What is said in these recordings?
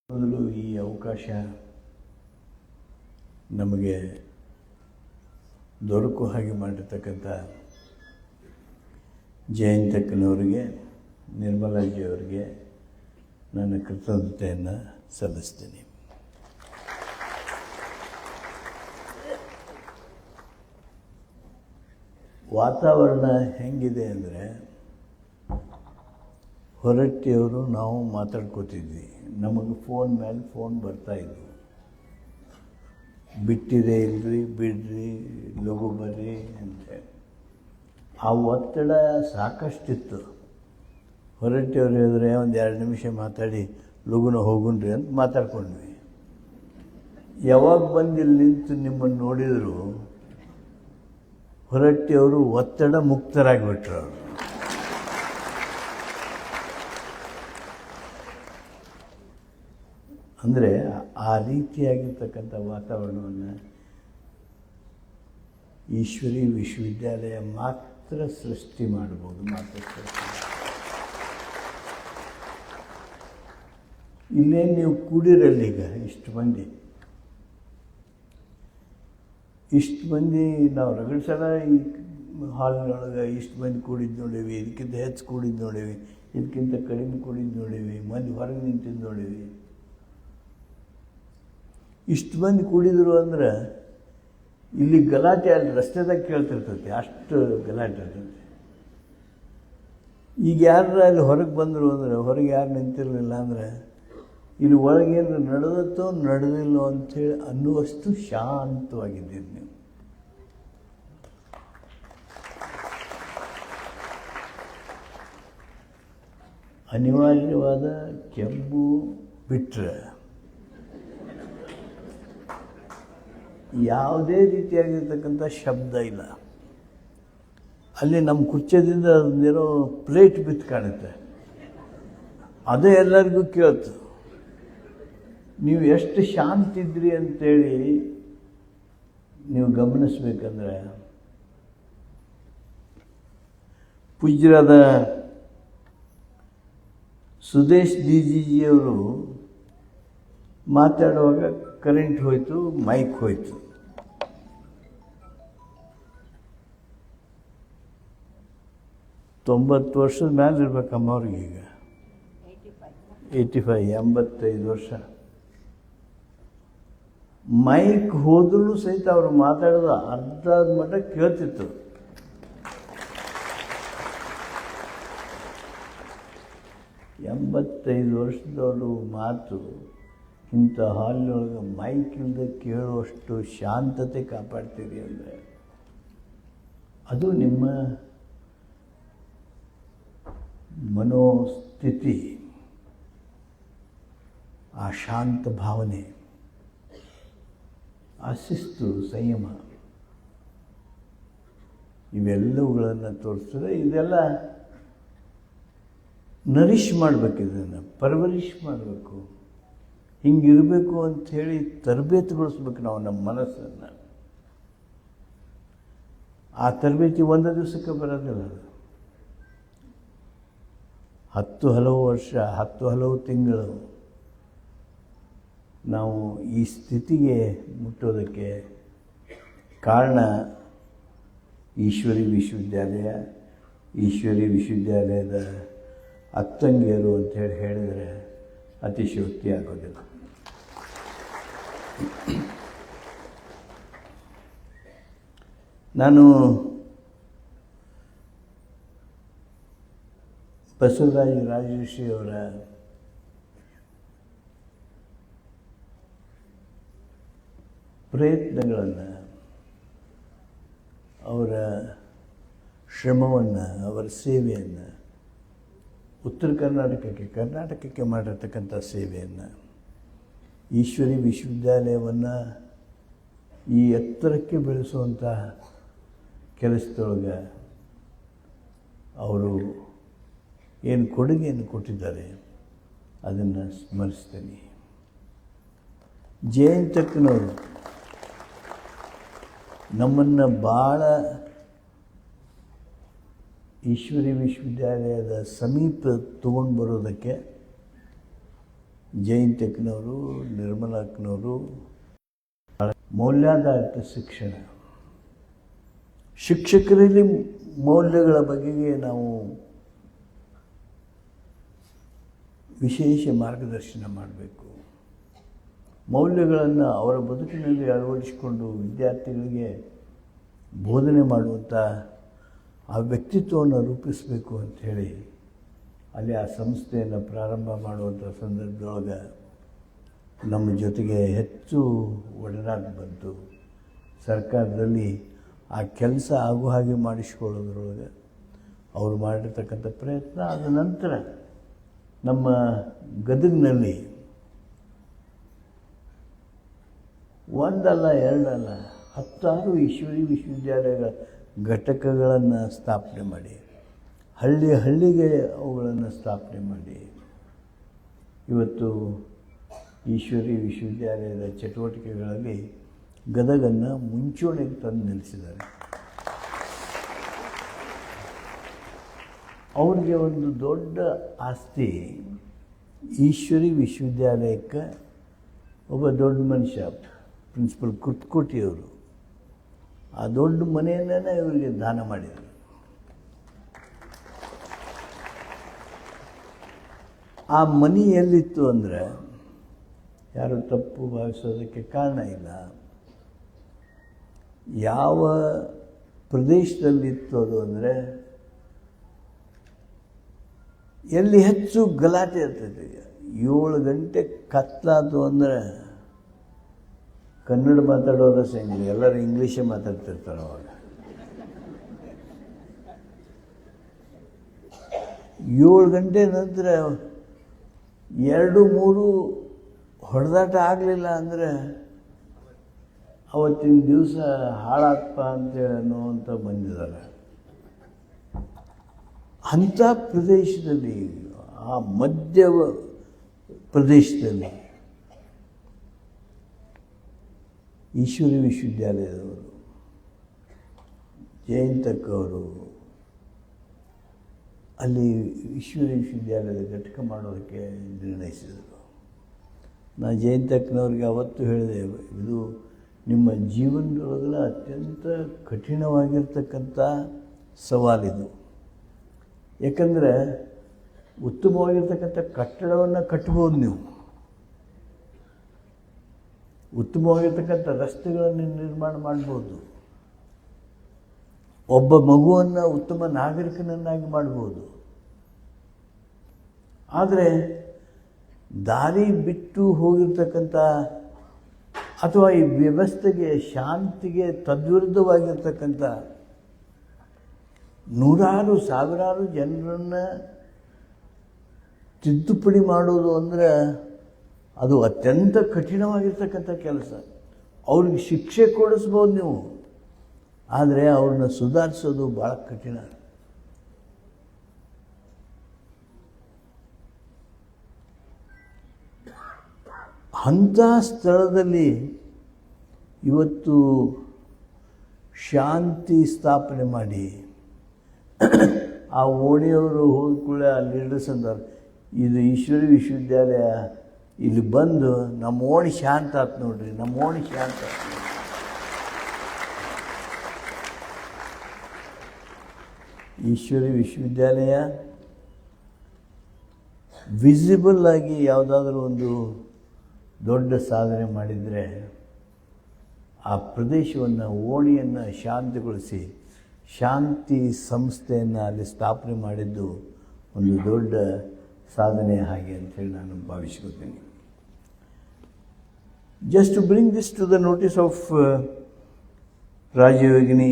ಮೊದಲು ಈ ಅವಕಾಶ ನಮಗೆ ದೊರಕುವ ಹಾಗೆ ಮಾಡಿರ್ತಕ್ಕಂಥ ಜಯಂತಕ್ಕನವರಿಗೆ, ನಿರ್ಮಲಾಜಿಯವರಿಗೆ ನನ್ನ ಕೃತಜ್ಞತೆಯನ್ನು ಸಲ್ಲಿಸ್ತೀನಿ. ವಾತಾವರಣ ಹೆಂಗಿದೆ ಅಂದರೆ, ಹೊರಟ್ಟಿಯವರು ನಾವು ಮಾತಾಡ್ಕೋತಿದ್ವಿ, ನಮಗೆ ಫೋನ್ ಮೇಲೆ ಫೋನ್ ಬರ್ತಾಯಿದ್ವು, ಬಿಟ್ಟಿದೆ ಇಲ್ರಿ, ಬಿಡ್ರಿ, ಲಘು ಬರ್ರಿ ಅಂತೇಳಿ. ಆ ಒತ್ತಡ ಸಾಕಷ್ಟಿತ್ತು. ಹೊರಟ್ಟಿಯವ್ರು ಹೇಳಿದ್ರೆ ಒಂದು 2 ನಿಮಿಷ ಮಾತಾಡಿ ಲಘುನ ಹೋಗುಣ್ರಿ ಅಂತ ಮಾತಾಡ್ಕೊಂಡ್ವಿ. ಯಾವಾಗ ಬಂದು ಇಲ್ಲಿ ನಿಂತು ನಿಮ್ಮನ್ನು ನೋಡಿದ್ರು ಹೊರಟ್ಟಿಯವರು ಒತ್ತಡ ಮುಕ್ತರಾಗಿಬಿಟ್ರು. ಅವರು ಅಂದರೆ ಆ ರೀತಿಯಾಗಿರ್ತಕ್ಕಂಥ ವಾತಾವರಣವನ್ನು ಈಶ್ವರಿ ವಿಶ್ವವಿದ್ಯಾಲಯ ಮಾತ್ರ ಸೃಷ್ಟಿ ಮಾಡ್ಬೋದು. ಇಲ್ಲೇನು ನೀವು ಕೂಡಿರಲ್ಲ, ಈಗ ಇಷ್ಟು ಮಂದಿ ನಾವು ರಗಡ ಸಲ ಈ ಹಾಲಿನೊಳಗೆ ಇಷ್ಟು ಮಂದಿ ಕೂಡಿದ್ದು ನೋಡೀವಿ, ಇದಕ್ಕಿಂತ ಹೆಚ್ಚು ಕೂಡಿದ್ದು ನೋಡೀವಿ, ಇದಕ್ಕಿಂತ ಕಡಿಮೆ ಕೂಡಿದ್ದು ನೋಡೀವಿ, ಮಂದಿ ಹೊರಗೆ ನಿಂತಿದ್ದು ನೋಡೀವಿ. ಇಷ್ಟು ಮಂದಿ ಕೂಡಿದ್ರು ಅಂದ್ರೆ ಇಲ್ಲಿ ಗಲಾಟೆ ಅಲ್ಲಿ ರಸ್ತೆದಾಗ ಕೇಳ್ತಿರ್ತೈತಿ, ಅಷ್ಟು ಗಲಾಟೆ ಇರ್ತೈತಿ. ಈಗ ಯಾರು ಅಲ್ಲಿ ಹೊರಗೆ ಬಂದರು ಅಂದರೆ, ಹೊರಗೆ ಯಾರು ನಿಂತಿರಲಿಲ್ಲ ಅಂದರೆ ಇಲ್ಲಿ ಒಳಗೇನು ನಡೆದತ್ತೋ ನಡೆದಿಲ್ಲೋ ಅಂಥೇಳಿ ಅನ್ನುವಷ್ಟು ಶಾಂತವಾಗಿದ್ದೀರಿ ನೀವು. ಅನಿವಾರ್ಯವಾದ ಕೆಮ್ಮು ಬಿಟ್ಟರೆ ಯಾವುದೇ ರೀತಿಯಾಗಿರ್ತಕ್ಕಂಥ ಶಬ್ದ ಇಲ್ಲ. ಅಲ್ಲಿ ನಮ್ಮ ಕುರ್ಚದಿಂದ ಅದೇನೋ ಪ್ಲೇಟ್ ಬಿತ್ತು ಕಾಣುತ್ತೆ, ಅದೇ ಎಲ್ಲರಿಗೂ ಕೇಳ್ತು. ನೀವು ಎಷ್ಟು ಶಾಂತಿದ್ರಿ ಅಂತೇಳಿ ನೀವು ಗಮನಿಸ್ಬೇಕಂದ್ರೆ, ಪೂಜ್ಯರಾದ ಸುದೇಶ್ ಡಿಜಿಜಿಯವರು ಮಾತಾಡುವಾಗ ಕರೆಂಟ್ ಹೋಯಿತು, ಮೈಕ್ ಹೋಯಿತು. ತೊಂಬತ್ತು ವರ್ಷದ ಮೇಲೆ ಇರ್ಬೇಕಮ್ಮ ಅವ್ರಿಗೆ, ಈಗ 85 ವರ್ಷ. ಮೈಕ್ ಹೋದ್ರೂ ಸಹಿತ ಅವರು ಮಾತಾಡೋದು ಅರ್ಧದ ಮಟ್ಟ ಕೇಳ್ತಿತ್ತು. ಎಂಬತ್ತೈದು ವರ್ಷದವರು ಮಾತು ಇಂಥ ಹಾಲಿನೊಳಗೆ ಮೈಕ್ ಇಲ್ಲದೆ ಕೇಳುವಷ್ಟು ಶಾಂತತೆ ಕಾಪಾಡ್ತೀರಿ ಅಂದರೆ ಅದು ನಿಮ್ಮ ಮನೋಸ್ಥಿತಿ, ಆ ಶಾಂತ ಭಾವನೆ, ಆ ಶಿಸ್ತು, ಸಂಯಮ, ಇವೆಲ್ಲವುಗಳನ್ನು ತೋರಿಸಿದ್ರೆ ಇದೆಲ್ಲ ನರಿಷ್ ಮಾಡಬೇಕು, ಇದನ್ನು ಪರ್ವರಿಷ್ ಮಾಡಬೇಕು, ಹಿಂಗಿರಬೇಕು ಅಂಥೇಳಿ ತರಬೇತಿಗೊಳಿಸ್ಬೇಕು ನಾವು ನಮ್ಮ ಮನಸ್ಸನ್ನು. ಆ ತರಬೇತಿ ಒಂದು ದಿವಸಕ್ಕೆ ಬರೋದಿಲ್ಲ, ಅದು 10 ಹಲವು ವರ್ಷ, 10 ಹಲವು ತಿಂಗಳು ನಾವು ಈ ಸ್ಥಿತಿಗೆ ಮುಟ್ಟೋದಕ್ಕೆ ಕಾರಣ ಈಶ್ವರಿ ವಿಶ್ವವಿದ್ಯಾಲಯದ ಅತ್ತಂಗಿಯರು ಅಂಥೇಳಿ ಹೇಳಿದರೆ ಅತಿಶಯೋಕ್ತಿ ಆಗೋದಿಲ್ಲ. ನಾನು ಬಸವರಾಜ ರಾಜಋಷಿಯವರ ಪ್ರಯತ್ನಗಳನ್ನು, ಅವರ ಶ್ರಮವನ್ನು, ಅವರ ಸೇವೆಯನ್ನು, ಉತ್ತರ ಕರ್ನಾಟಕಕ್ಕೆ ಮಾಡಿರ್ತಕ್ಕಂಥ ಸೇವೆಯನ್ನು, ಈಶ್ವರಿ ವಿಶ್ವವಿದ್ಯಾಲಯವನ್ನು ಈ ಎತ್ತರಕ್ಕೆ ಬೆಳೆಸುವಂಥ ಕೆಲಸದೊಳಗೆ ಅವರು ಏನು ಕೊಡುಗೆಯನ್ನು ಕೊಟ್ಟಿದ್ದಾರೆ ಅದನ್ನು ಸ್ಮರಿಸ್ತೀನಿ. ಜಯಂತಕ್ಕನವರು ನಮ್ಮನ್ನು ಭಾಳ ಈಶ್ವರಿ ವಿಶ್ವವಿದ್ಯಾಲಯದ ಸಮೀಪ ತೊಗೊಂಡು ಬರೋದಕ್ಕೆ ಜಯಂತಕ್ಕನವರು, ನಿರ್ಮಲಾಕ್ಕನವರು ಮೌಲ್ಯಾಧಾರಿತ ಶಿಕ್ಷಣ, ಶಿಕ್ಷಕರಲ್ಲಿ ಮೌಲ್ಯಗಳ ಬಗೆಗೆ ನಾವು ವಿಶೇಷ ಮಾರ್ಗದರ್ಶನ ಮಾಡಬೇಕು. ಮೌಲ್ಯಗಳನ್ನು ಅವರ ಬದುಕಿನಲ್ಲಿ ಅಳವಡಿಸಿಕೊಂಡು ವಿದ್ಯಾರ್ಥಿಗಳಿಗೆ ಬೋಧನೆ ಮಾಡುವಂಥ ಆ ವ್ಯಕ್ತಿತ್ವವನ್ನು ರೂಪಿಸಬೇಕು ಅಂಥೇಳಿ ಅಲ್ಲಿ ಆ ಸಂಸ್ಥೆಯನ್ನು ಪ್ರಾರಂಭ ಮಾಡುವಂಥ ಸಂದರ್ಭದೊಳಗೆ ನಮ್ಮ ಜೊತೆಗೆ ಹೆಚ್ಚು ಒಡನಾಟ ಬಂತು. ಸರ್ಕಾರದಲ್ಲಿ ಆ ಕೆಲಸ ಆಗೋ ಹಾಗೆ ಮಾಡಿಸ್ಕೊಳ್ಳೋದ್ರೊಳಗೆ ಅವರು ಮಾಡಿರ್ತಕ್ಕಂಥ ಪ್ರಯತ್ನ, ಆದ ನಂತರ ನಮ್ಮ ಗದಗಿನಲ್ಲಿ ಒಂದಲ್ಲ ಎರಡಲ್ಲ 10 ಈಶ್ವರಿ ವಿಶ್ವವಿದ್ಯಾಲಯಗಳ ಘಟಕಗಳನ್ನು ಸ್ಥಾಪನೆ ಮಾಡಿ, ಹಳ್ಳಿಗೆ ಅವುಗಳನ್ನು ಸ್ಥಾಪನೆ ಮಾಡಿ ಇವತ್ತು ಈಶ್ವರಿ ವಿಶ್ವವಿದ್ಯಾಲಯದ ಚಟುವಟಿಕೆಗಳಲ್ಲಿ ಗದಗನ್ನು ಮುಂಚೂಣಿಗೆ ತಂದು ನಿಲ್ಲಿಸಿದ್ದಾರೆ. ಅವ್ರಿಗೆ ಒಂದು ದೊಡ್ಡ ಆಸ್ತಿ ಈಶ್ವರಿ ವಿಶ್ವವಿದ್ಯಾಲಯಕ್ಕೆ ಒಬ್ಬ ದೊಡ್ಡ ಮನುಷ್ಯ ಪ್ರಿನ್ಸಿಪಲ್ ಕುರ್ತಕೋಟಿಯವರು ಆ ದೊಡ್ಡ ಮನೆಯನ್ನೇ ಇವರಿಗೆ ದಾನ ಮಾಡಿದರು. ಆ ಮನೆ ಎಲ್ಲಿತ್ತು ಅಂದರೆ ಯಾರು ತಪ್ಪು ಭಾವಿಸೋದಕ್ಕೆ ಕಾರಣ ಇಲ್ಲ. ಯಾವ ಪ್ರದೇಶದಲ್ಲಿತ್ತು ಅದು ಅಂದರೆ ಎಲ್ಲಿ ಹೆಚ್ಚು ಗಲಾಟೆ ಇರ್ತೈತೆ. 7 ಗಂಟೆ ಕತ್ಲಾತು ಅಂದರೆ ಕನ್ನಡ ಮಾತಾಡೋರ ಸಂಗಿಲ್ಲ, ಎಲ್ಲರೂ ಇಂಗ್ಲೀಷೇ ಮಾತಾಡ್ತಿರ್ತಾರೆ ಅವಾಗ. 7 ಗಂಟೆ ನಂತರ 2-3 ಹೊಡೆದಾಟ ಆಗಲಿಲ್ಲ ಅಂದರೆ ಅವತ್ತಿನ ದಿವಸ ಹಾಳಾತ್ಪ ಅಂತೇಳಿ ಅನ್ನೋವಂಥ ಬಂದಿದ್ದಾರೆ. ಅಂಥ ಪ್ರದೇಶದಲ್ಲಿ, ಆ ಮಧ್ಯ ಪ್ರದೇಶದಲ್ಲಿ ಈಶ್ವರಿ ವಿಶ್ವವಿದ್ಯಾಲಯದವರು, ಜಯಂತಕ್ಕವರು ಅಲ್ಲಿ ಈಶ್ವರಿ ವಿಶ್ವವಿದ್ಯಾಲಯದ ಘಟಕ ಮಾಡೋದಕ್ಕೆ ನಿರ್ಣಯಿಸಿದರು. ನಾನು ಜಯಂತಕ್ಕನವ್ರಿಗೆ ಅವತ್ತು ಹೇಳಿದೆ, ಇದು ನಿಮ್ಮ ಜೀವನದೊಳಗಲ ಅತ್ಯಂತ ಕಠಿಣವಾಗಿರ್ತಕ್ಕಂಥ ಸವಾಲಿದು. ಯಾಕಂದರೆ ಉತ್ತಮವಾಗಿರ್ತಕ್ಕಂಥ ಕಟ್ಟಡವನ್ನು ಕಟ್ಬೋದು, ನೀವು ಉತ್ತಮವಾಗಿರ್ತಕ್ಕಂಥ ರಸ್ತೆಗಳನ್ನು ನಿರ್ಮಾಣ ಮಾಡ್ಬೋದು, ಒಬ್ಬ ಮಗುವನ್ನು ಉತ್ತಮ ನಾಗರಿಕನನ್ನಾಗಿ ಮಾಡ್ಬೋದು. ಆದರೆ ದಾರಿ ಬಿಟ್ಟು ಹೋಗಿರ್ತಕ್ಕಂಥ ಅಥವಾ ಈ ವ್ಯವಸ್ಥೆಗೆ, ಶಾಂತಿಗೆ ತದ್ವಿರುದ್ಧವಾಗಿರ್ತಕ್ಕಂಥ ನೂರಾರು ಸಾವಿರಾರು ಜನರನ್ನು ತಿದ್ದುಪಡಿ ಮಾಡೋದು ಅಂದರೆ ಅದು ಅತ್ಯಂತ ಕಠಿಣವಾಗಿರ್ತಕ್ಕಂಥ ಕೆಲಸ. ಅವ್ರಿಗೆ ಶಿಕ್ಷೆ ಕೊಡಿಸ್ಬೋದು ನೀವು, ಆದರೆ ಅವ್ರನ್ನ ಸುಧಾರಿಸೋದು ಭಾಳ ಕಠಿಣ. ಅಂಥ ಸ್ಥಳದಲ್ಲಿ ಇವತ್ತು ಶಾಂತಿ ಸ್ಥಾಪನೆ ಮಾಡಿ ಆ ಓಣಿಯವರು ಹೋಗ್ಕೊಳ್ಳೆ ಆ ಲೀಡರ್ಸ್ ಅಂತಾರೆ, ಇದು ಈಶ್ವರಿ ವಿಶ್ವವಿದ್ಯಾಲಯ ಇಲ್ಲಿ ಬಂದು ನಮ್ಮ ಓಣಿ ಶಾಂತ ಆಯ್ತು ನೋಡ್ರಿ, ನಮ್ಮ ಓಣಿ ಶಾಂತ ಆಯ್ತು. ಈಶ್ವರಿ ವಿಶ್ವವಿದ್ಯಾಲಯ ವಿಸಿಬಲ್ ಆಗಿ ಯಾವುದಾದ್ರೂ ಒಂದು ದೊಡ್ಡ ಸಾಧನೆ ಮಾಡಿದರೆ ಆ ಪ್ರದೇಶವನ್ನು, ಓಣಿಯನ್ನು ಶಾಂತಿಗೊಳಿಸಿ ಶಾಂತಿ ಸಂಸ್ಥೆಯನ್ನು ಅಲ್ಲಿ ಸ್ಥಾಪನೆ ಮಾಡಿದ್ದು ಒಂದು ದೊಡ್ಡ ಸಾಧನೆ ಹಾಗೆ ಅಂತೇಳಿ ನಾನು ಭಾವಿಸ್ಕೊತೀನಿ. Just to bring this to the notice of Rajyogini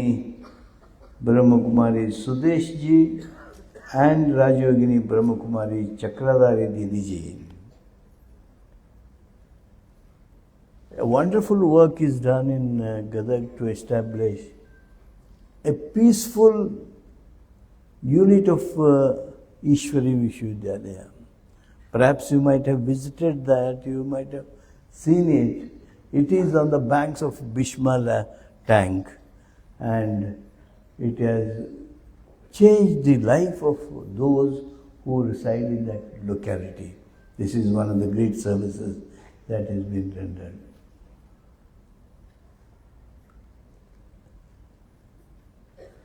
Brahmakumari Sudesh ji and Rajyogini Brahmakumari Chakradhari Didiji. A wonderful work is done in Gadag to establish a peaceful unit of Ishwari Vishwavidyalaya. Perhaps you might have visited that, you might have seen it. It is on the banks of Bishmala tank, and it has changed the life of those who reside in that locality. This is one of the great services that has been rendered.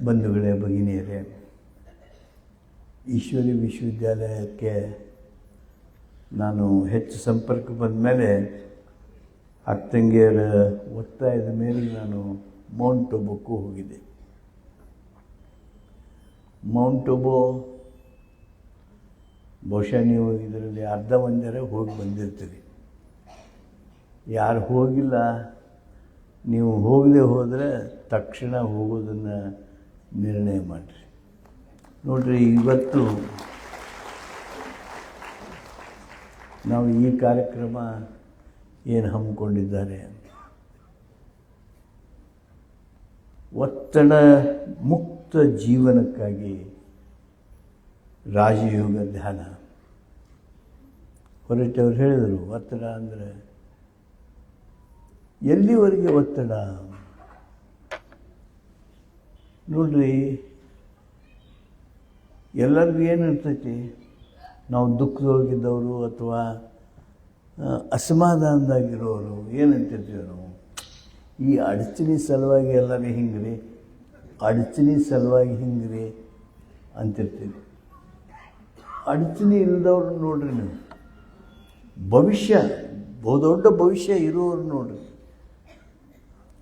ಬಂಧುಗಳೇ, ಭಗಿನಿಯರೇ, ಈಶ್ವರಿ ವಿಶ್ವವಿದ್ಯಾಲಯಕ್ಕೆ ನಾನು ಹೆಚ್ಚು ಸಂಪರ್ಕ ಬಂದ ಮೇಲೆ ಅಕ್ಕಂಗಿಯರ ಒತ್ತಾಯದ ಮೇರೆಗೆ ನಾನು ಮೌಂಟ್ ಟೋಬೋಕ್ಕೂ ಹೋಗಿದ್ದೆ. ಮೌಂಟ್ ಟೋಬೋ ಬಹುಶಃ ನೀವು ಇದರಲ್ಲಿ ಅರ್ಧ ಒಂದರ ಹೋಗಿ ಬಂದಿರ್ತೀರಿ. ಯಾರು ಹೋಗಿಲ್ಲ, ನೀವು ಹೋಗದೆ ಹೋದರೆ ತಕ್ಷಣ ಹೋಗೋದನ್ನು ನಿರ್ಣಯ ಮಾಡಿರಿ. ನೋಡಿರಿ, ಇವತ್ತು ನಾವು ಈ ಕಾರ್ಯಕ್ರಮ ಏನು ಹಮ್ಮಿಕೊಂಡಿದ್ದಾರೆ, ಒತ್ತಡ ಮುಕ್ತ ಜೀವನಕ್ಕಾಗಿ ರಾಜಯೋಗ ಧ್ಯಾನ. ಹೊರಟವ್ರು ಹೇಳಿದರು, ಒತ್ತಡ ಅಂದರೆ ಎಲ್ಲಿವರೆಗೆ ಒತ್ತಡ? ನೋಡ್ರಿ, ಎಲ್ಲರಿಗೂ ಏನು ಇರ್ತೈತಿ, ನಾವು ದುಃಖದೊಳಗಿದ್ದವರು ಅಥವಾ ಅಸಮಾಧಾನದಾಗಿರೋರು ಏನಂತಿರ್ತೀವಿ ನಾವು, ಈ ಅಡಚಣೆ ಸಲುವಾಗಿ ಎಲ್ಲರೂ ಹಿಂಗ್ರಿ, ಅಡಚಣೆ ಸಲುವಾಗಿ ಹಿಂಗ್ರಿ ಅಂತಿರ್ತೀವಿ. ಅಡಚಣೆ ಇಲ್ಲದವ್ರು ನೋಡ್ರಿ, ನೀವು ಭವಿಷ್ಯ ಬಹುದೊಡ್ಡ ಭವಿಷ್ಯ ಇರೋರು ನೋಡ್ರಿ.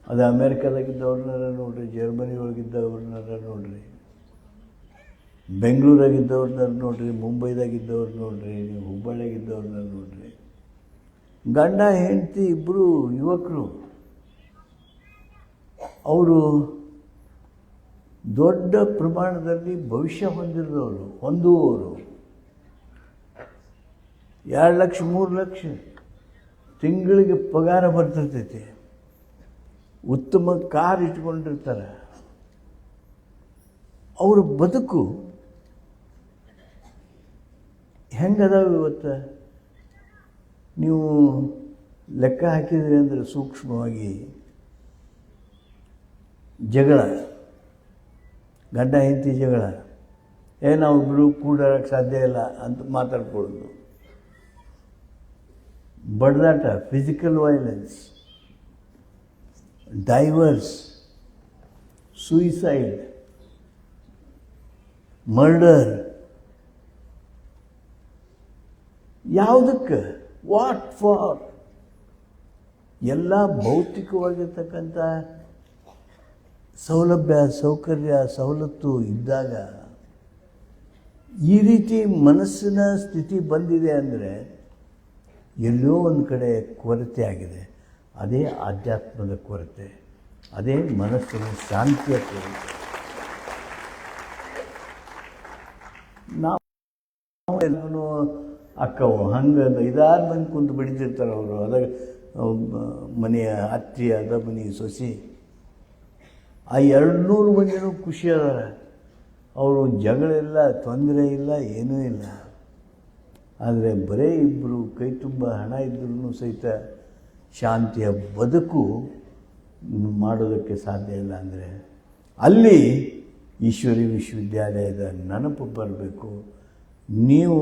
ಅದು ಅಮೇರಿಕಾದಾಗಿದ್ದವ್ರನ್ನಾರ ನೋಡ್ರಿ, ಜರ್ಮನಿ ಒಳಗಿದ್ದವ್ರನ್ನಾರ ನೋಡ್ರಿ, ಬೆಂಗಳೂರಾಗಿದ್ದವ್ರನ್ನಾರ ನೋಡ್ರಿ, ಮುಂಬೈದಾಗಿದ್ದವ್ರು ನೋಡ್ರಿ, ನೀವು ಹುಬ್ಬಳ್ಳಿಯಾಗಿದ್ದವ್ರನ್ನ ನೋಡ್ರಿ. ಗಂಡ ಹೆಂಡತಿ ಇಬ್ಬರು ಯುವಕರು, ಅವರು ದೊಡ್ಡ ಪ್ರಮಾಣದಲ್ಲಿ ಭವಿಷ್ಯ ಹೊಂದುವವರು, 2 ಲಕ್ಷ 3 ಲಕ್ಷ ತಿಂಗಳಿಗೆ ಪಗಾರ ಬರ್ತಿರ್ತೈತಿ, ಉತ್ತಮ ಕಾರ್ ಇಟ್ಕೊಂಡಿರ್ತಾರೆ. ಅವ್ರ ಬದುಕು ಹೆಂಗದಾವ ಇವತ್ತು ನೀವು ಲೆಕ್ಕ ಹಾಕಿದ್ರಿ ಅಂದರೆ ಸೂಕ್ಷ್ಮವಾಗಿ. ಜಗಳ, ಗಂಡ ಹೆಂಡತಿ ಜಗಳ, ನಾವಿಬ್ಬರು ಕೂಡಕ್ಕೆ ಸಾಧ್ಯ ಇಲ್ಲ ಅಂತ ಮಾತಾಡ್ಕೊಳ್ಳೋದು, ಬಡದಾಟ, physical violence, divorce, suicide, murder. ಯಾವುದಕ್ಕೆ? What for? ಎಲ್ಲ ಭೌತಿಕವಾಗಿರ್ತಕ್ಕಂಥ ಸೌಲಭ್ಯ, ಸೌಕರ್ಯ, ಸವಲತ್ತು ಇದ್ದಾಗ ಈ ರೀತಿ ಮನಸ್ಸಿನ ಸ್ಥಿತಿ ಬಂದಿದೆ ಅಂದರೆ ಎಲ್ಲೋ ಒಂದು ಕಡೆ ಕೊರತೆ ಆಗಿದೆ. ಅದೇ ಆಧ್ಯಾತ್ಮದ ಕೊರತೆ, ಅದೇ ಮನಸ್ಸಿನ ಶಾಂತಿಯ ಕೊರತೆ. ನಾವು ಎಲ್ಲರೂ ಅಕ್ಕವು ಹಂಗೆ 5-6 ಮಂದಿ ಕುಂತು ಬಿಡಿತಿರ್ತಾರೆ. ಅವರು ಅದಾಗ ಮನೆಯ ಅತ್ತಿ, ಅದ ಮನೆ ಸೊಸಿ, ಆ 200 ಮಂದಿನೂ ಖುಷಿ ಅದಾರ. ಅವರು ಜಗಳ ಇಲ್ಲ, ತೊಂದರೆ ಇಲ್ಲ, ಏನೂ ಇಲ್ಲ. ಆದರೆ ಬರೀ ಇಬ್ಬರು ಕೈ ತುಂಬ ಹಣ ಇದ್ರೂ ಸಹಿತ ಶಾಂತಿಯ ಬದುಕು ಮಾಡೋದಕ್ಕೆ ಸಾಧ್ಯ ಇಲ್ಲ. ಅಂದರೆ ಅಲ್ಲಿ ಈಶ್ವರಿ ವಿಶ್ವವಿದ್ಯಾಲಯದ ನೆನಪು ಬರಬೇಕು. ನೀವು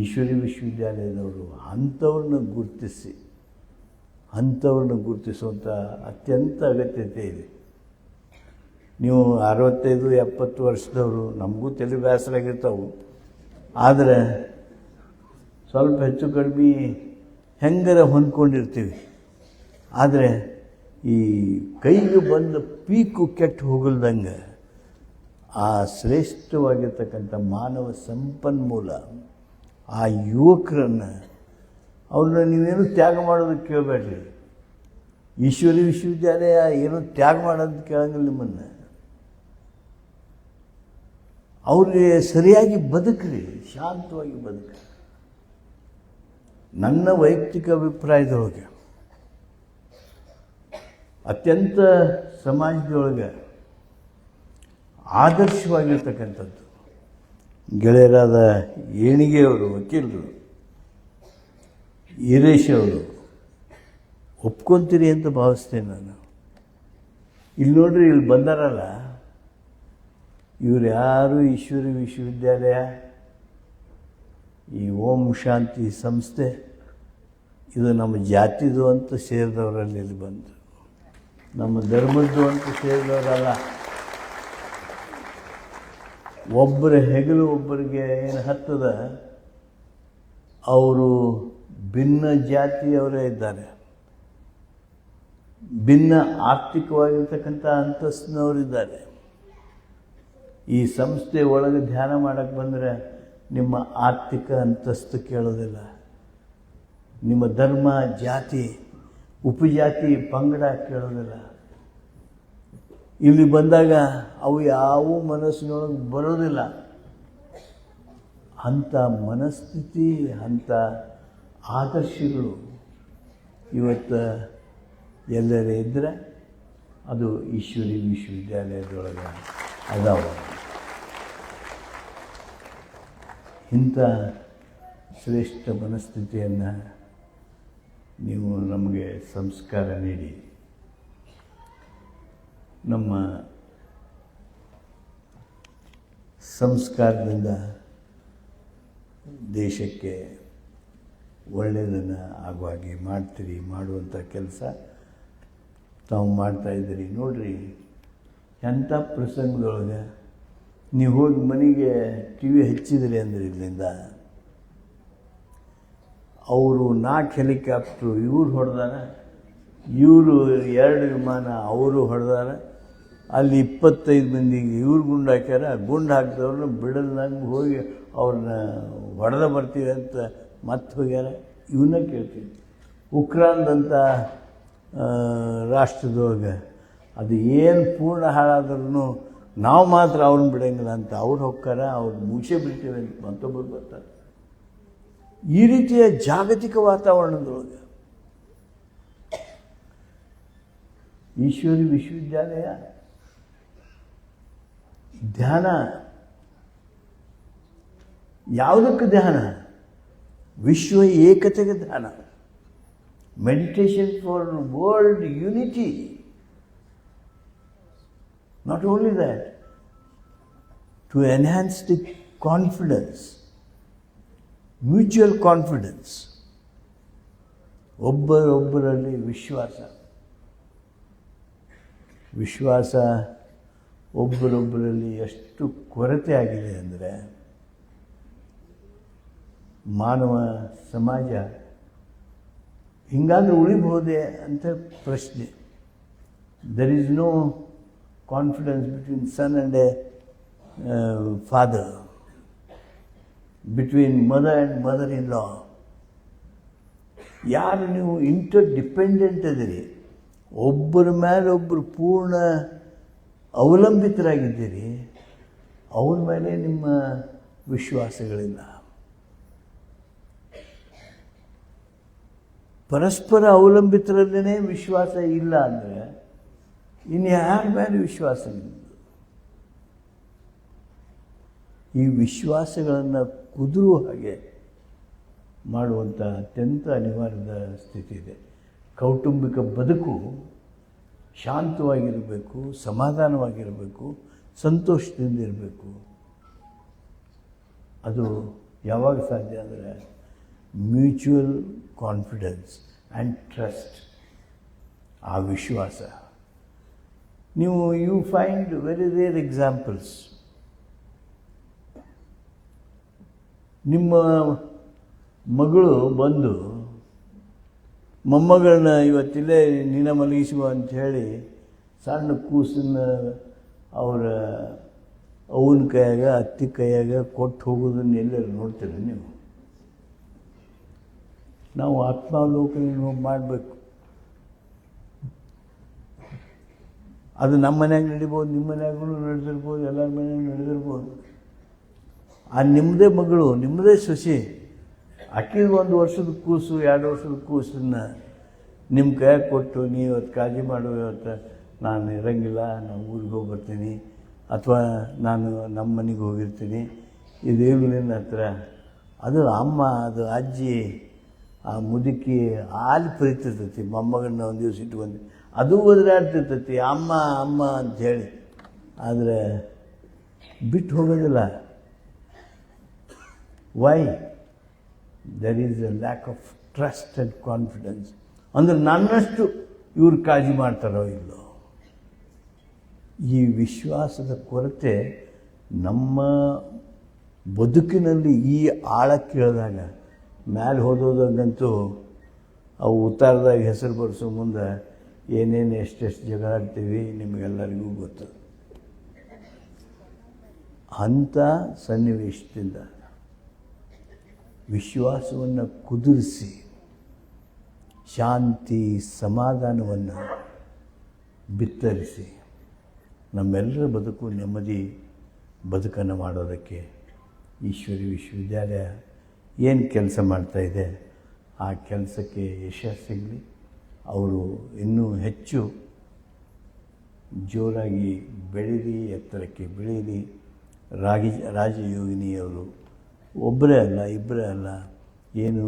ಈಶ್ವರಿ ವಿಶ್ವವಿದ್ಯಾಲಯದವರು ಅಂಥವ್ರನ್ನ ಗುರುತಿಸುವಂಥ ಅತ್ಯಂತ ಅಗತ್ಯತೆ ಇದೆ. ನೀವು 65-70 ವರ್ಷದವರು, ನಮಗೂ ತಲೆ ಬೇಸರಾಗಿರ್ತಾವೆ, ಆದರೆ ಸ್ವಲ್ಪ ಹೆಚ್ಚು ಕಡಿಮೆ ಹೆಂಗರ ಹೊಂದ್ಕೊಂಡಿರ್ತೀವಿ. ಆದರೆ ಈ ಕೈಗೆ ಬಂದ ಪೀಕು ಕೆಟ್ಟು ಹೋಗಲ್ದಂಗೆ ಆ ಶ್ರೇಷ್ಠವಾಗಿರ್ತಕ್ಕಂಥ ಮಾನವ ಸಂಪನ್ಮೂಲ, ಆ ಯುವಕರನ್ನು, ಅವ್ರನ್ನ ನೀವೇನು ತ್ಯಾಗ ಮಾಡೋದಕ್ಕೆ ಕೇಳಬೇಡ್ರಿ. ಈಶ್ವರಿ ವಿಶ್ವವಿದ್ಯಾಲಯ ಏನು ತ್ಯಾಗ ಮಾಡೋದಕ್ಕೆ ಕೇಳಂಗಿಲ್ಲ ನಿಮ್ಮನ್ನು. ಅವ್ರಿಗೆ ಸರಿಯಾಗಿ ಬದುಕ್ರಿ, ಶಾಂತವಾಗಿ ಬದುಕ್ರಿ. ನನ್ನ ವೈಯಕ್ತಿಕ ಅಭಿಪ್ರಾಯದೊಳಗೆ ಅತ್ಯಂತ ಸಮಾಜದೊಳಗೆ ಆದರ್ಶವಾಗಿರ್ತಕ್ಕಂಥದ್ದು ಗೆಳೆಯರಾದ ಏಣಿಗೆಯವರು, ವಕೀಲರು, ಈರೇಶ್ ಅವರು ಒಪ್ಕೊತೀರಿ ಅಂತ ಭಾವಿಸ್ತೇನೆ ನಾನು. ಇಲ್ಲಿ ನೋಡ್ರಿ, ಇಲ್ಲಿ ಬಂದಾರಲ್ಲ, ಇವರು ಯಾರು ಈಶ್ವರಿ ವಿಶ್ವವಿದ್ಯಾಲಯ ಈ ಓಂ ಶಾಂತಿ ಸಂಸ್ಥೆ ಇದು ನಮ್ಮ ಜಾತಿದು ಅಂತ ಸೇರಿದವರಲ್ಲಿ ಇಲ್ಲಿ ಬಂತು, ನಮ್ಮ ಧರ್ಮದ್ದು ಅಂತ ಸೇರಿದವರಲ್ಲ. ಒಬ್ಬರ ಹೆಗಲು ಒಬ್ಬರಿಗೆ ಏನು ಹತ್ತದ, ಅವರು ಭಿನ್ನ ಜಾತಿಯವರೇ ಇದ್ದಾರೆ, ಭಿನ್ನ ಆರ್ಥಿಕವಾಗಿರ್ತಕ್ಕಂಥ ಅಂತಸ್ತಿನವರಿದ್ದಾರೆ. ಈ ಸಂಸ್ಥೆ ಒಳಗೆ ಧ್ಯಾನ ಮಾಡೋಕ್ಕೆ ಬಂದರೆ ನಿಮ್ಮ ಆರ್ಥಿಕ ಅಂತಸ್ತು ಕೇಳೋದಿಲ್ಲ, ನಿಮ್ಮ ಧರ್ಮ, ಜಾತಿ, ಉಪಜಾತಿ, ಪಂಗಡ ಕೇಳೋದಿಲ್ಲ. ಇಲ್ಲಿ ಬಂದಾಗ ಅವು ಯಾವ ಮನಸ್ಸಿನೊಳಗೆ ಬರೋದಿಲ್ಲ. ಅಂಥ ಮನಸ್ಥಿತಿ, ಅಂಥ ಆದರ್ಶಗಳು ಇವತ್ತು ಎಲ್ಲರೇ ಇದ್ದರೆ ಅದು ಈಶ್ವರಿ ವಿಶ್ವವಿದ್ಯಾಲಯದೊಳಗೆ ಅದಾವ. ಇಂಥ ಶ್ರೇಷ್ಠ ಮನಸ್ಥಿತಿಯನ್ನು ನೀವು ನಮಗೆ ಸಂಸ್ಕಾರ ನೀಡಿ ನಮ್ಮ ಸಂಸ್ಕಾರದಿಂದ ದೇಶಕ್ಕೆ ಒಳ್ಳೆಯದನ್ನು ಆಗುವಾಗೆ ಮಾಡ್ತೀರಿ, ಮಾಡುವಂಥ ಕೆಲಸ ತಾವು ಮಾಡ್ತಾಯಿದ್ದೀರಿ. ನೋಡಿರಿ, ಎಂಥ ಪ್ರಸಂಗದೊಳಗೆ ನೀವು ಹೋಗಿ ಮನೆಗೆ ಟಿ ವಿ ಹಚ್ಚಿದ್ರಿ ಅಂದ್ರೆ ಇಲ್ಲಿಂದ ಅವರು 4 ಹೆಲಿಕಾಪ್ಟ್ರು ಇವ್ರು ಹೊಡೆದಾರ, ಇವರು 2 ವಿಮಾನ ಅವರು ಹೊಡೆದಾರ, ಅಲ್ಲಿ 25 ಮಂದಿಗೆ ಇವ್ರು ಗುಂಡು ಹಾಕ್ಯಾರ. ಗುಂಡು ಹಾಕಿದವ್ರನ್ನ ಬಿಡಲ್ದಂಗೆ ಹೋಗಿ ಅವ್ರನ್ನ ಹೊಡೆದ ಬರ್ತೀವಿ ಅಂತ ಮತ್ತೆ ಹೋಗ್ಯಾರ. ಇವನ್ನ ಕೇಳ್ತೀವಿ. ಉಕ್ರಾನ್ದಂಥ ರಾಷ್ಟ್ರದೊಳಗೆ ಅದು ಏನು ಪೂರ್ಣ ಹಾಳಾದ್ರೂ ನಾವು ಮಾತ್ರ ಅವ್ರನ್ನ ಬಿಡಂಗಿಲ್ಲ ಅಂತ ಅವ್ರು ಹೋಗ್ತಾರ, ಅವ್ರು ಮುಗಿಸೇ ಬಿಡ್ತೀವಿ ಅಂತ ಮತ್ತೊಬ್ಬರು ಬರ್ತಾರೆ. ಈ ರೀತಿಯ ಜಾಗತಿಕ ವಾತಾವರಣದೊಳಗೆ ಈಶ್ವರಿ ವಿಶ್ವವಿದ್ಯಾಲಯ ಧ್ಯಾನ ಯಾವುದಕ್ಕೆ ಧ್ಯಾನ? ವಿಶ್ವ ಏಕತೆಗೆ ಧ್ಯಾನ, meditation for world unity. Not only that, to enhance the confidence, mutual confidence, ಒಬ್ಬರೊಬ್ಬರಲ್ಲಿ ವಿಶ್ವಾಸ ಒಬ್ಬರೊಬ್ಬರಲ್ಲಿ ಎಷ್ಟು ಕೊರತೆ ಆಗಿದೆ ಅಂದರೆ ಮಾನವ ಸಮಾಜ ಹಿಂಗಾದರೂ ಉಳಿಬಹುದೇ ಅಂತ ಪ್ರಶ್ನೆ. There is no confidence between son and a father, between mother and mother in law. ಯಾರು ನೀವು ಇಂಟರ್ ಡಿಪೆಂಡೆಂಟ್ ಅದೀರಿ, ಒಬ್ಬರ ಮೇಲೆ ಒಬ್ಬರು ಪೂರ್ಣ ಅವಲಂಬಿತರಾಗಿದ್ದೀರಿ, ಅವ್ರ ಮೇಲೆ ನಿಮ್ಮ ವಿಶ್ವಾಸಗಳಿಲ್ಲ. ಪರಸ್ಪರ ಅವಲಂಬಿತರಲ್ಲೇ ವಿಶ್ವಾಸ ಇಲ್ಲ ಅಂದರೆ ಇನ್ನು ಯಾರ ಮೇಲೆ ವಿಶ್ವಾಸ ಇಲ್ಲ? ಈ ವಿಶ್ವಾಸಗಳನ್ನು ಕುದುರುವ ಹಾಗೆ ಮಾಡುವಂಥ ಅತ್ಯಂತ ಅನಿವಾರ್ಯದ ಸ್ಥಿತಿ ಇದೆ. ಕೌಟುಂಬಿಕ ಬದುಕು ಶಾಂತವಾಗಿರಬೇಕು, ಸಮಾಧಾನವಾಗಿರಬೇಕು, ಸಂತೋಷದಿಂದ ಇರಬೇಕು. ಅದು ಯಾವಾಗ ಸಾಧ್ಯ ಅಂದರೆ ಮ್ಯೂಚುವಲ್ ಕಾನ್ಫಿಡೆನ್ಸ್ ಆ್ಯಂಡ್ ಟ್ರಸ್ಟ್, ಆ ವಿಶ್ವಾಸ. ನೀವು you find very rare examples. ನಿಮ್ಮ ಮಗಳು ಬಂದು ಮೊಮ್ಮಗಳನ್ನ ಇವತ್ತಿಲ್ಲೇ ನೀನ ಮಲಗಿಸುವ ಅಂಥೇಳಿ ಸಣ್ಣ ಕೂಸನ್ನು ಅವರ ಅವನ ಕೈಯಾಗ ಅತ್ತಿ ಕೈಯಾಗ ಕೊಟ್ಟು ಹೋಗೋದನ್ನು ಎಲ್ಲರೂ ನೋಡ್ತೀರಿ ನೀವು. ನಾವು ಆತ್ಮಾವಲೋಕನ ಮಾಡಬೇಕು. ಅದು ನಮ್ಮ ಮನ್ಯಾಗ ನಡಿಬೋದು, ನಿಮ್ಮ ಮನ್ಯಾಗೂ ನಡೆದಿರ್ಬೋದು, ಎಲ್ಲರ ಮನ್ಯಾಗ ನಡೆದಿರ್ಬೋದು. ಆ ನಿಮ್ಮದೇ ಮಗಳು, ನಿಮ್ಮದೇ ಸೊಸೆ, ಆಕೆಗೆ 1 ವರ್ಷದ ಕೂಸು, 2 ವರ್ಷದ ಕೂಸನ್ನು ನಿಮ್ಮ ಕೈಯಾಗ ಕೊಟ್ಟು ನೀವು ಇವತ್ತು ಕಾಳಜಿ ಮಾಡು, ಇವತ್ತು ನಾನು ಇರೋಂಗಿಲ್ಲ, ನಾನು ಊರಿಗೆ ಹೋಗಿ ಬರ್ತೀನಿ, ಅಥವಾ ನಾನು ನಮ್ಮ ಮನೆಗೆ ಹೋಗಿರ್ತೀನಿ, ಇದೇನು ನಿನ್ನ ಹತ್ರ. ಅದು ಅಮ್ಮ, ಅದು ಅಜ್ಜಿ, ಆ ಮುದುಕಿ ಹಾಲು ಪರಿತಿರ್ತೈತಿ. ಮೊಮ್ಮಗನ್ನ ಒಂದು ದಿವಸ ಇಟ್ಕೊಂಡು ಅದು ಒದರಾಡ್ತಿರ್ತೈತಿ ಅಮ್ಮ ಅಮ್ಮ ಅಂಥೇಳಿ. ಆದರೆ ಬಿಟ್ಟು ಹೋಗೋದಿಲ್ಲ. Why? There is a lack of trust and confidence. ಅಂದರೆ ನನ್ನಷ್ಟು ಇವ್ರು ಕಾಳಜಿ ಮಾಡ್ತಾರೋ ಇಲ್ಲೋ. ಈ ವಿಶ್ವಾಸದ ಕೊರತೆ ನಮ್ಮ ಬದುಕಿನಲ್ಲಿ ಈ ಆಳಕ್ಕೆ ಇಳಿದಾಗ ಮ್ಯಾಲೆ ಹೋದೋದಂತೂ ಅವು ಉತ್ತಾರದಾಗ ಹೆಸರು ಬರೆಸೋ ಮುಂದೆ ಏನೇನು ಎಷ್ಟೆಷ್ಟು ಜಗಳಾಡ್ತೀವಿ ನಿಮಗೆಲ್ಲರಿಗೂ ಗೊತ್ತು. ಅಂಥ ಸನ್ನಿವೇಶದಿಂದ ವಿಶ್ವಾಸವನ್ನು ಕುದುರಿಸಿ ಶಾಂತಿ ಸಮಾಧಾನವನ್ನು ಬಿತ್ತರಿಸಿ ನಮ್ಮೆಲ್ಲರ ಬದುಕು ನೆಮ್ಮದಿ ಬದುಕನ್ನು ಮಾಡೋದಕ್ಕೆ ಈಶ್ವರಿ ವಿಶ್ವವಿದ್ಯಾಲಯ ಏನು ಕೆಲಸ ಮಾಡ್ತಾಯಿದೆ ಆ ಕೆಲಸಕ್ಕೆ ಯಶಸ್ಸು ಸಿಗಲಿ. ಅವರು ಇನ್ನೂ ಹೆಚ್ಚು ಜೋರಾಗಿ ಬೆಳೀಲಿ, ಎತ್ತರಕ್ಕೆ ಬೆಳೀಲಿ. ರಾಜಯೋಗಿನಿಯವರು ಒಬ್ಬರೇ ಅಲ್ಲ, ಇಬ್ಬರೇ ಅಲ್ಲ, ಏನು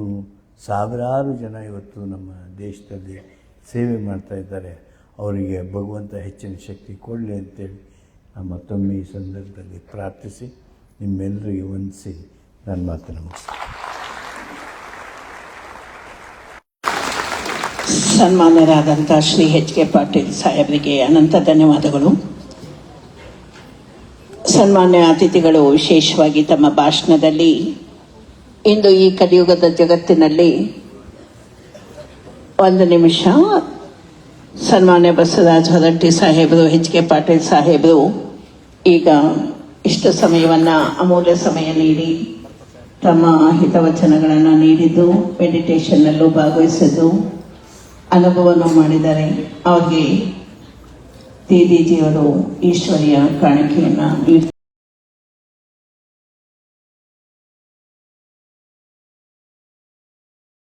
ಸಾವಿರಾರು ಜನ ಇವತ್ತು ನಮ್ಮ ದೇಶದಲ್ಲಿ ಸೇವೆ ಮಾಡ್ತಾಯಿದ್ದಾರೆ. ಅವರಿಗೆ ಭಗವಂತ ಹೆಚ್ಚಿನ ಶಕ್ತಿ ಕೊಡಲಿ ಅಂತೇಳಿ ನಾನು ಮತ್ತೊಮ್ಮೆ ಈ ಸಂದರ್ಭದಲ್ಲಿ ಪ್ರಾರ್ಥಿಸಿ ನಿಮ್ಮೆಲ್ಲರಿಗೆ ವಂದಿಸಿ ನನ್ನ ಮಾತನ್ನು ಮುಗಿಸ್ತೀನಿ. ಸನ್ಮಾನ್ಯರಾದಂಥ ಶ್ರೀ ಎಚ್ ಕೆ ಪಾಟೀಲ್ ಸಾಹೇಬರಿಗೆ ಅನಂತ ಧನ್ಯವಾದಗಳು. ಸನ್ಮಾನ್ಯ ಅತಿಥಿಗಳು ವಿಶೇಷವಾಗಿ ತಮ್ಮ ಭಾಷಣದಲ್ಲಿ ಇಂದು ಈ ಕಲಿಯುಗದ ಜಗತ್ತಿನಲ್ಲಿ ಒಂದು ನಿಮಿಷ ಸನ್ಮಾನ್ಯ ಬಸವರಾಜ ಹೊರಟ್ಟಿ ಸಾಹೇಬರು, ಎಚ್ ಕೆ ಪಾಟೀಲ್ ಸಾಹೇಬರು ಈಗ ಇಷ್ಟು ಸಮಯವನ್ನು ಅಮೂಲ್ಯ ಸಮಯ ನೀಡಿ ತಮ್ಮ ಹಿತವಚನಗಳನ್ನು ನೀಡಿದ್ದು, ಮೆಡಿಟೇಷನ್ನಲ್ಲೂ ಭಾಗವಹಿಸಿದ್ದು, ಅನುಭವವನ್ನು ಮಾಡಿದ್ದಾರೆ. ಅವ್ರಿಗೆ ಡಿಜಿಯವರು ಈಶ್ವರಿಯ ಕಾಣಿಕೆಯನ್ನು ನೀಡಿ